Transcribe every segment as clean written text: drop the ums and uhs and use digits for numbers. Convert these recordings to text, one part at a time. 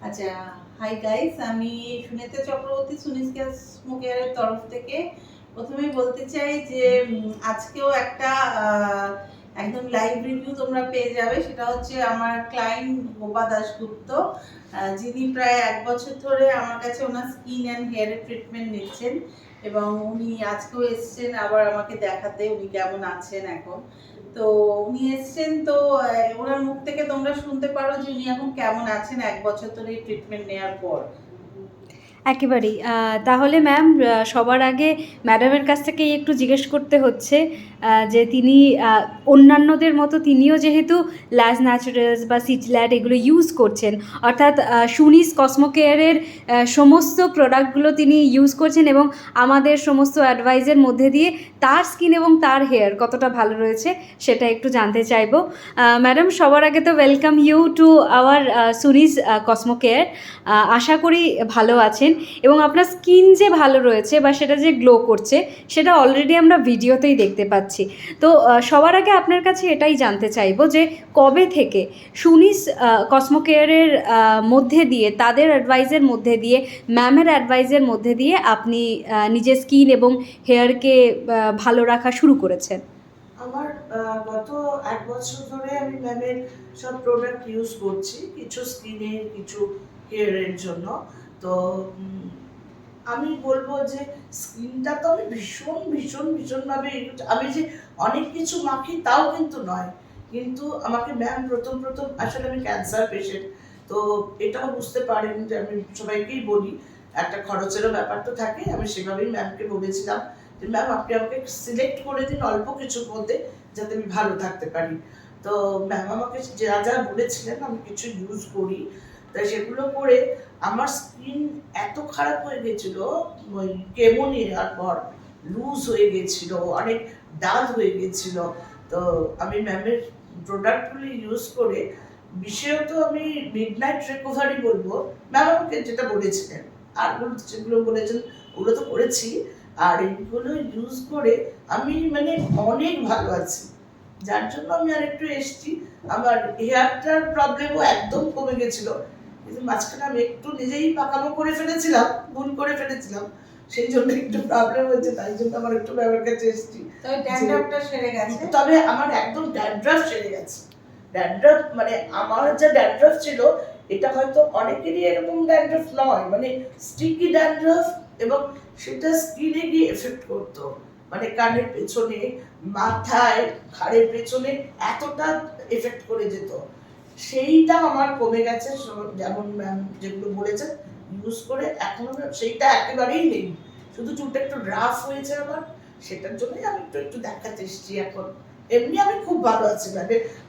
আচ্ছা, hi guys, আমি সুনেতা চক্রবর্তী সুনিস স্মো কেয়ারের তরফ থেকে প্রথমেই বলতে চাই যে আজকেও একটা একদম লাইভ রিভিউ তোমরা পেয়ে যাবে। সেটা হচ্ছে আমার ক্লায়েন্ট গোপা দাশগুপ্ত, যিনি প্রায় 1 বছর ধরে আমার কাছে ওনার স্কিন অ্যান্ড হেয়ারের ট্রিটমেন্ট নিচ্ছেন এবং উনি আজকেও এসছেন আবার আমাকে দেখাতে উনি কেমন আছেন এখন। তো উনি এসছেন, তো ওনার মুখ থেকে তোমরা শুনতে পারো যে উনি এখন কেমন আছেন 1 বছর ধরে ট্রিটমেন্ট নেওয়ার পর। একেবারেই। তাহলে ম্যাম, সবার আগে ম্যাডামের কাছ থেকেই একটু জিজ্ঞেস করতে হচ্ছে যে তিনি অন্যান্যদের মতো তিনিও যেহেতু ল্যাজ ন্যাচারালস বা সিটল্যাট এগুলো ইউজ করছেন, অর্থাৎ সুনিস কসমো কেয়ারের সমস্ত প্রোডাক্টগুলো তিনি ইউজ করছেন এবং আমাদের সমস্ত অ্যাডভাইজের মধ্যে দিয়ে তার স্কিন এবং তার হেয়ার কতটা ভালো রয়েছে সেটা একটু জানতে চাইবো। ম্যাডাম, সবার আগে তো ওয়েলকাম ইউ টু আওয়ার সুনিস কসমো কেয়ার। আশা করি ভালো আছেন এবং আপনার স্কিন যে ভালো রয়েছে বা সেটা যে গ্লো করছে সেটা অলরেডি আমরা ভিডিওতেই দেখতে পাচ্ছি। তো সবার আগে আপনার কাছে এটাই জানতে চাইবো যে কবে থেকে সুনিস কসমো কেয়ারের মধ্যে দিয়ে, তাদের অ্যাডভাইজের মধ্যে দিয়ে, ম্যামের অ্যাডভাইজের মধ্যে দিয়ে আপনি নিজের স্কিন এবং হেয়ারকে ভালো রাখা শুরু করেছেন? আমার গত 1 বছর ধরে আমি ম্যামের সব প্রোডাক্ট ইউজ করছি, কিছু স্কিনের, কিছু হেয়ারের জন্য। তো আমি বলবো যে স্কিনটা তো আমি ভীষণ ভীষণ ভীষণভাবে আমি যে অনেক কিছু মাখি তাও কিন্তু নয়, কিন্তু আমাকে ম্যাম প্রথম প্রথম, আসলে আমি ক্যান্সার পেশেন্ট, তো এটাও বুঝতে পারেন যে আমি সবাইকেই বলি একটা খরচেরও ব্যাপার তো থাকে। আমি সেভাবেই ম্যামকে বলেছিলাম যে ম্যাম আপনি আমাকে সিলেক্ট করে দিন অল্প কিছুর মধ্যে যাতে আমি ভালো থাকতে পারি। তো ম্যাম আমাকে যা যা বলেছিলেন আমি কিছু ইউজ করি, তাই সেগুলো করে আমার স্কিন এত খারাপ হয়ে গেছিল, ওই কেমো নেওয়ার পর লুজ হয়ে গেছিল, অনেক ডাল হয়ে গেছিল। তো আমি ম্যামের প্রোডাক্টগুলি ইউজ করে, বিশেষত আমি মিডনাইট রিকভারি বলবো, ম্যাম আমাকে যেটা বলেছিলেন আর যেগুলো বলেছেন ওগুলো তো করেছি, আর এইগুলো ইউজ করে আমি মানে অনেক ভালো আছি, যার জন্য আমি আর একটু এসছি। আমার হেয়ারটার প্রবলেমও একদম কমে গেছিল, কিন্তু মাঝখানে আমি একটু নিজেই পাকামো করে ফেলেছিলাম, ভুল করে ফেলেছিলাম, সেই জন্য একটু প্রবলেম হয়েছে, তাই জন্য আমার একটু ব্যাপার কাছে এসেছি। তবে ড্যান্ড্রাফটা সেরে গেছে? তবে আমার একদম ড্যান্ড্রাফ সেরে গেছে। ড্যান্ড্রাফ মানে আমার যে ড্যান্ড্রাফ ছিল এটা হয়তো অনেকেরই এরকম ড্যান্ড্রাফ নয়, মানে স্টিকি ড্যান্ড্রাফ, এবং সেটা স্কিনে গিয়ে এফেক্ট করতো, মানে কানের পেছনে, মাথায়, ঘাড়ের পেছনে এতটা এফেক্ট করে যেত। সেইটা আমার কমে গেছে, যেমন ম্যাম যেগুলো বলেছেন ইউজ করে, এখনো সেইটা একেবারেই নেই, শুধু চুলটা একটু রাফ হয়েছে আমার, সেটার জন্যই আমি একটু একটু দেখাতে এসেছি এখন। এমনি আমি খুব ভালো আছি,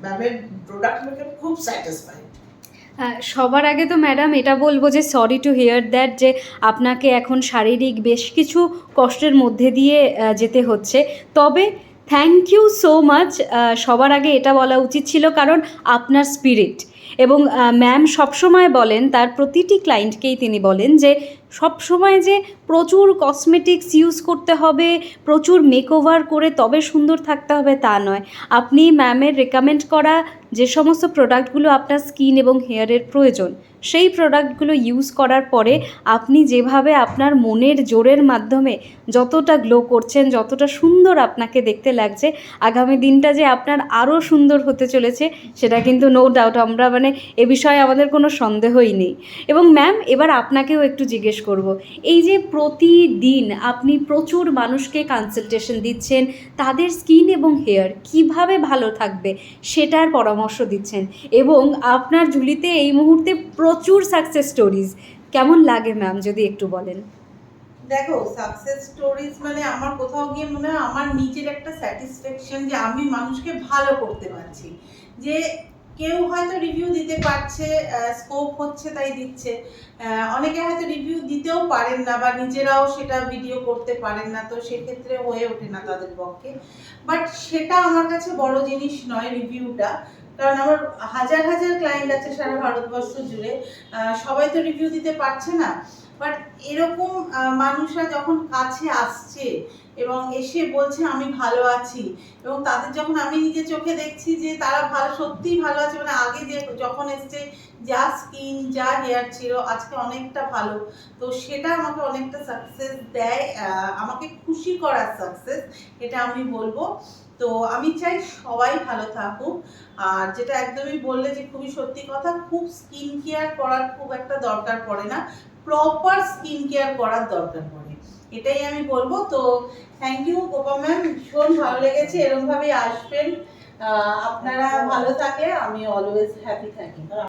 ম্যামের প্রোডাক্ট মেকে আমি খুব স্যাটিসফাইড। সবার আগে তো ম্যাডাম এটা বলবো যে সরি টু হিয়ার দ্যাট, যে আপনাকে এখন শারীরিক বেশ কিছু কষ্টের মধ্যে দিয়ে যেতে হচ্ছে। তবে থ্যাংক ইউ সো মাচ। সবার আগে এটা বলা উচিত ছিল, কারণ আপনার স্পিরিট এবং ম্যাম সবসময় বলেন, তার প্রতিটি ক্লায়েন্টকেই তিনি বলেন যে সবসময় যে প্রচুর কসমেটিক্স ইউজ করতে হবে, প্রচুর মেকওভার করে তবে সুন্দর থাকতে হবে তা নয়। আপনি ম্যামের রেকমেন্ড করা যে সমস্ত প্রোডাক্টগুলো আপনার স্কিন এবং হেয়ারের প্রয়োজন, সেই প্রোডাক্টগুলো ইউজ করার পরে আপনি যেভাবে আপনার মনের জোরের মাধ্যমে যতটা গ্লো করছেন, যতটা সুন্দর আপনাকে দেখতে লাগছে, আগামী দিনটা যে আপনার আরও সুন্দর হতে চলেছে সেটা কিন্তু নো ডাউট, আমরা মানে এ বিষয়ে আমাদের কোনো সন্দেহই নেই। এবং ম্যাম, এবার আপনাকেও একটু জিজ্ঞেস করব, এই যে প্রতিদিন আপনি প্রচুর মানুষকে কনসালটেশন দিচ্ছেন, তাদের স্কিন এবং হেয়ার কিভাবে ভালো থাকবে সেটার পরামর্শ দিচ্ছেন, এবং আপনার ঝুলিতে এই মুহূর্তে প্রচুর সাকসেস স্টোরিজ, কেমন লাগে ম্যাম যদি একটু বলেন? দেখো, সাকসেস স্টোরিজ মানে আমার কোথাও গিয়ে মনে হয় আমার নিজের একটা স্যাটিসফ্যাকশন যে আমি মানুষকে ভালো করতে পারছি, যে কেউ হয়তো রিভিউ দিতে পারছে, স্কোপ হচ্ছে তাই দিচ্ছে। অনেকে হয়তো রিভিউ দিতেও পারেন না বা নিজেরাও সেটা ভিডিও করতে পারেন না, তো সেক্ষেত্রে হয়ে ওঠে না তাদের পক্ষে। বাট সেটা আমার কাছে বড় জিনিস নয় রিভিউটা, কারণ আমার হাজার হাজার ক্লায়েন্ট আছে সারা ভারতবর্ষ জুড়ে, সবাই তো রিভিউ দিতে পারছে না। বাট এরকম মানুষরা যখন কাছে আসছে এবং এসে বলছে আমি ভালো আছি, এবং তাদের যখন আমি নিজে চোখে দেখছি যে তারা ভালো, সত্যিই ভালো আছে, মানে আগে যে যখন এসছে যা স্কিন যা হেয়ার ছিল আজকে অনেকটা ভালো, তো সেটা আমাকে অনেকটা সাকসেস দেয়, আমাকে খুশি করার সাকসেস, এটা আমি বলবো। তো আমি চাই সবাই ভালো থাকুক। আর যেটা একদমই বললে যে খুবই সত্যি কথা, খুব স্কিন কেয়ার করার খুব একটা দরকার পড়ে না, প্রপার স্কিন কেয়ার করার দরকার পড়ে, এটাই আমি বলবো। তো থ্যাংক ইউ গোপা ম্যাম, ভীষণ ভালো লেগেছে, এরকম ভাবেই আসবেন, আপনারা ভালো থাকে, আমি অলওয়েজ হ্যাপি থাকি।